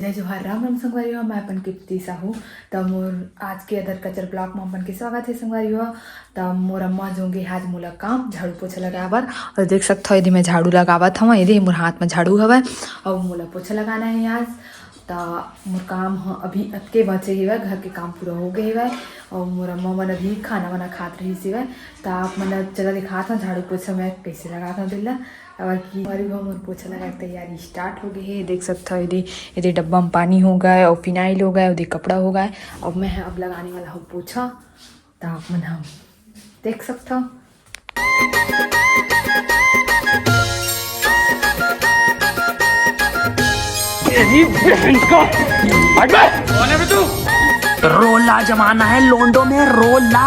जय जोहार राम राम संगवारी हो। मैं अपन कीर्ति साहू। तब मोर आज के अदर कचर ब्लॉक में अपन के स्वागत है संगवारी हो। तब मोर अम्मा जोंगे आज मोला काम झाड़ू पोछा लगाबर और देख सकते हो यदि मैं झाड़ू लगावत हूँ। यदि मोर हाथ में झाड़ू हवा और मोला पोछा लगाना है आज। तो मोर काम अभी अतके बचे हुए घर के काम पूरा हो गए हुए और मोर अम्मा मन अभी खाना वाना खात रही से। तो आप मन चला दिखा था झाड़ू पोछा मैं कैसे लगा था दिल्ला और कि हमारी मोर पोछा लगा के तैयारी स्टार्ट हो गई है। देख सकते हो यदि यदि डब्बा में पानी हो गया और फिनाइल हो गया यदि कपड़ा हो गया। अब मैं अब लगाने वाला हूँ पोछा। तो आप मन हम देख सकते हो। कौन है बे तू? रोला जमाना है लोंडो में रोला।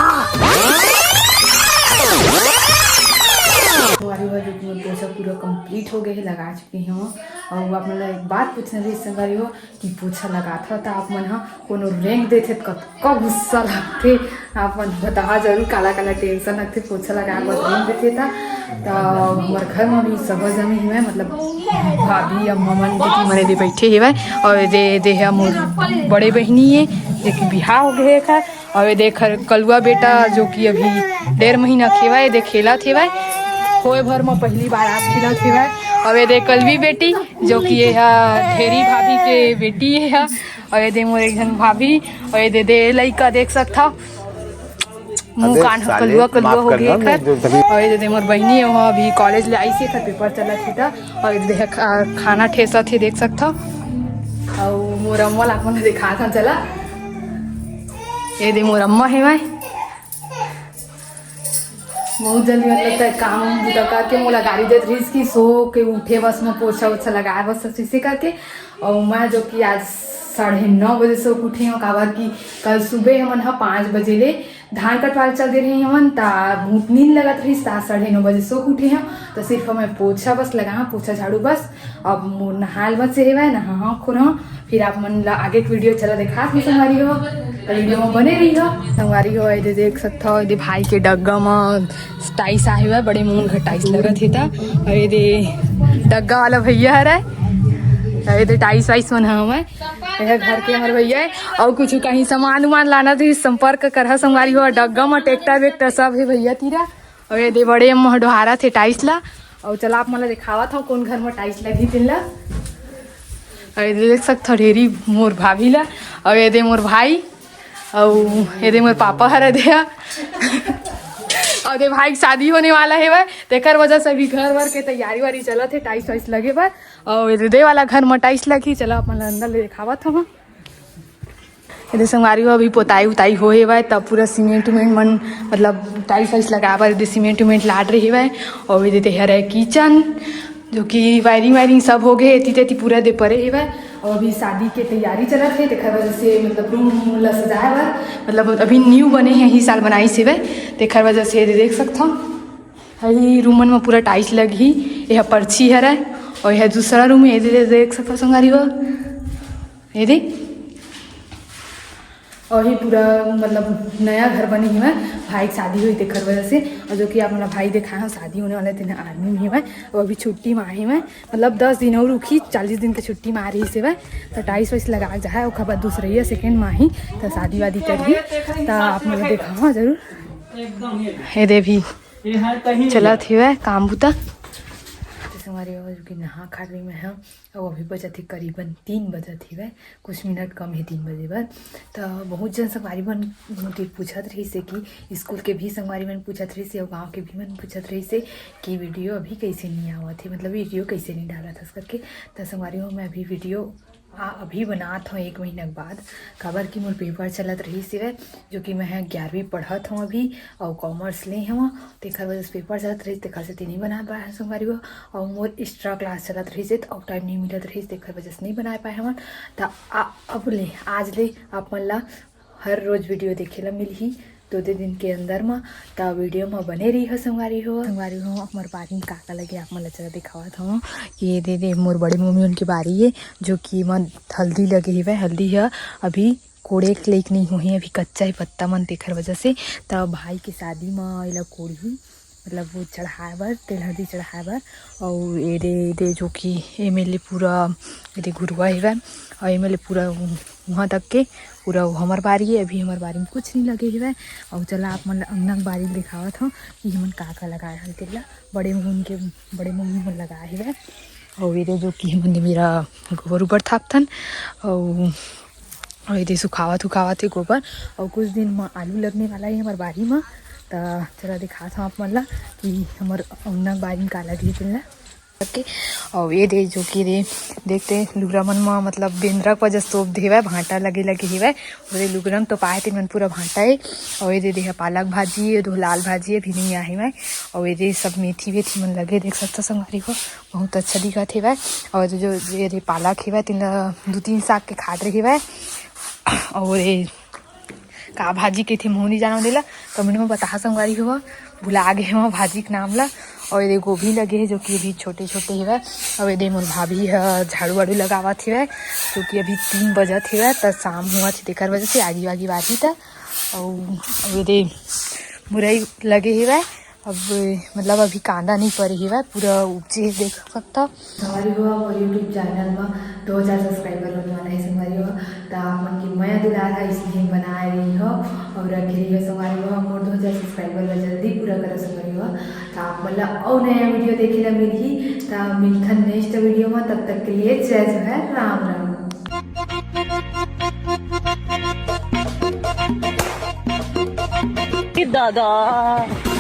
हमारी वह जो पोछा पूरा कंप्लीट हो गया है लगा चुकी हूँ। और वो आप मतलब एक बात पूछने रही संगवारी हो कि पोछा लगा था तो आप मन कोनो रैंक देते कब गुस्सा लगते आप मन बता जरूर। काला काला टेंशन लगते पोछा लगा रैंक देते था। तो हमारे घर में भी सब जमी हुए मतलब भाभी अम्मा मन दीदी मरे दे बैठे हुए और दे मोर बड़े बहनी है जो कि बिहार हो गए है। और ये देख कलुआ बेटा जो कि अभी 1.5 महीना खेवा है दे खेला थे होए भर में पहली बार आप खिला थे। और ये देख कलवी बेटी जो कि ये ढेरी भाभी के बेटी है। और ये दे मोर एक जन भाभी और ये दे लइका देख सकता मुँह कान कलुआ हो गए खर। और ये दे मोर बहनी है वहाँ अभी कॉलेज ले आई से खर पेपर चला थी था। और ये खाना ठेसा थे देख सकता। और मोर अम्मा लाख मन दिखा था चला ये दे मोर अम्मा है भाई बहुत जल्दी मतलब काम बुता करके मोला गाड़ी देते रही कि सो के उठे बस में पोछा वोछा लगाए बस इसे करके। और मैं जो कि आज 9:30 बजे से उठी हूँ काबर की कल सुबह हमन 5 बजे ले धान कटवाल चल दे रही हमन ता भूत नींद लगत रही 9:30 बजे सो उठे हैं। तो सिर्फ हमें पोछा बस लगा पोछा झाड़ू बस। अब मोर नहाल बस से है नहा खोर फिर आप मन आगे की वीडियो चला देखा थी संगवारी हो। तो वीडियो में बने रही हो संगवारी हो। ये देख सकते हो ये भाई के डग्गा में टाइस आए हुआ बड़े मून घर टाइस लगत है था। और ये डग्गा वाला भैया है ये टाइस वाइस मन हमें घर के हमारे भैया है। और कुछ कहीं सामान उमान लाना थी संपर्क कर संगवारी हो। डग्गा में ट्रैक्टर वेक्टर सब है भैया तीरा। और ये दे बड़े अम्मा डोहारा थे टाइस ला। और चला आप मला दिखावा था कौन घर में टाइस लगी थी ला। और ये देख सकते ढेरी मोर भाभी ला। और ये दे मोर भाई और ये दे मोर पापा हर दिया। और दे भाई शादी होने वाला है वह तेकर वजह से भी घर वर के तैयारी वारी चलत है टाइस वाइस लगे बा। और ये दे वाला घर में टाइस लगी चला अपन अंदर ले दिखावा था हम। ये संगवारी हो अभी पोताई उताई हो है तब पूरा सीमेंट उमेंट मन मतलब टाइस वाइस लगा सीमेंट उमेंट लाट रही है। और ये देते है किचन जो कि वायरिंग सब हो गए तेती पूरा दे परे है। और अभी शादी के तैयारी चलत है तेखर वजह से मतलब रूम ला सजाए बर मतलब अभी न्यू बने हैं ही साल बनाई से वे तेखर वजह से देख सकता हूँ रूमन में पूरा टाइल्स लगी यह पर्ची है। और यह दूसरा रूम है ये देख सकता संगवारी हो ये दे। और ही पूरा मतलब नया घर बनी हुआ है भाई की शादी हुई तेखर वजह से। और जो कि आप मेरा भाई देखा है शादी होने वाले थे आदमी भी है। और अभी छुट्टी में आई है मतलब 10 दिन और रुकी 40 दिन की छुट्टी में आ रही से वह तो टाइस वाइस लगा जाए और खबर दूसरी है सेकेंड माँ ही तो शादी वादी करी। तो आप मेरा देखा जरूर ये दे भी चला थी वह काम बुता हमारे कि नहा खा रही में है। और अभी बजा थी करीबन 3 बजे थी वह कुछ मिनट कम है 3 बजे बाद। तो बहुत जन संगवारी मन मुझे पूछत रही से कि स्कूल के भी संगवारी मन पूछत रही से और गाँव के भी मन पूछत रही से कि वीडियो अभी कैसे नहीं आवा थी मतलब वीडियो कैसे नहीं डाला था करके। तो संगवारी हो मैं अभी वीडियो अभी बनात हूँ 1 महीना बाद खबर की मोर पेपर चलत रही से जो कि मैं 11वीं पढ़त हूँ अभी और कॉमर्स ले हूँ तेखर वजह से पेपर चलत रही तेखर से नहीं बना पाए संगवारी हो। और मोर एक्स्ट्रा क्लास चलत रही से और टाइम नहीं मिलत रही तेखर वजह से नहीं बना पाए हम। तो अब ले आज ले आप मन ला हर रोज़ वीडियो देखे ला मिलही 2 दिन के अंदर में। तो वीडियो में बने रही हो संगवारी हो हमारे बारी में काका लगे आप मन चला दिखावा था कि ये दे मोर बड़ी मम्मी उनकी बारी है जो कि मन हल्दी लगे हुए हल्दी है अभी कोड़े लेक नहीं हुई अभी कच्चा ही पत्ता मन तेखर वजह से। तो भाई की शादी में इला कोड़ी मतलब वो चढ़ाए बर तेल हल्दी चढ़ाए बर। और ये जो कि एमएलए पूरा ये घुरवा हेवै और एमएलए पूरा वहाँ तक के पूरा हमार बारी है। अभी हमार बारी में कुछ नहीं लगे हुए। और चला आप मन अंगना बारी दिखावत हूँ कि हमन का लगाए हन तेला बड़े मम्मी मन लगाए हुए। और ये जो कि हमन मेरा गोबर उबर थापथन और ये सुखावत है गोबर। और कुछ दिन में आलू लगने वाला है हमार बारी में। तो चला दिखाता हूँ आप मन ला कि हमार अंगना बारी में का लगे तेला के। और ये जो कि देखते लुगरा मन में मतलब बेंद्रा पर जस तोप देवे भाटा लगे हेवे और लुगरंग तो पाए तीन मन पूरा भाटा है। और ये देख पालक भाजी ये दो लाल भाजी है भी नहीं आहे मैं। और ये सब मेथी वेथी मन लगे देख सकता संगवारी को बहुत अच्छा दिखत हेवे। और जो ये पालक हेवे तीन 2-3 साग के खाद रहे हेवे। और ये का भाजी के थे मुँह नहीं जाना देला कमेंट में बता संगवारी हुआ भुला गए हम भाजी के नाम ला। और ये गोभी लगे है जो कि अभी छोटे छोटे हेवे। और ये मोर भाभी झाड़ू वाड़ू लगावत हेवे क्योंकि अभी 3 बजत हेवे तो शाम हुआ थे तेकर वजह से आगी वागी बाजी था। और ये मुरई लगे हेवे अब मतलब अभी कांदा नहीं पड़े हेवे पूरा उपजे देख सकता हमारी हुआ। और यूट्यूब चैनल में 2000 सब्सक्राइबर होने वाला है संगवारी हुआ। तो आप मन की मैं दुलार है इसलिए बना रही हो और रख रही है संगवारी हुआ। मोर 2000 सब्सक्राइबर जल्दी पूरा करो संगवारी हुआ। तो आप मतलब और नया वीडियो देखे ला मिली तो मिलथन नेक्स्ट वीडियो में। तब तक के लिए जय जोहर राम राम। दादा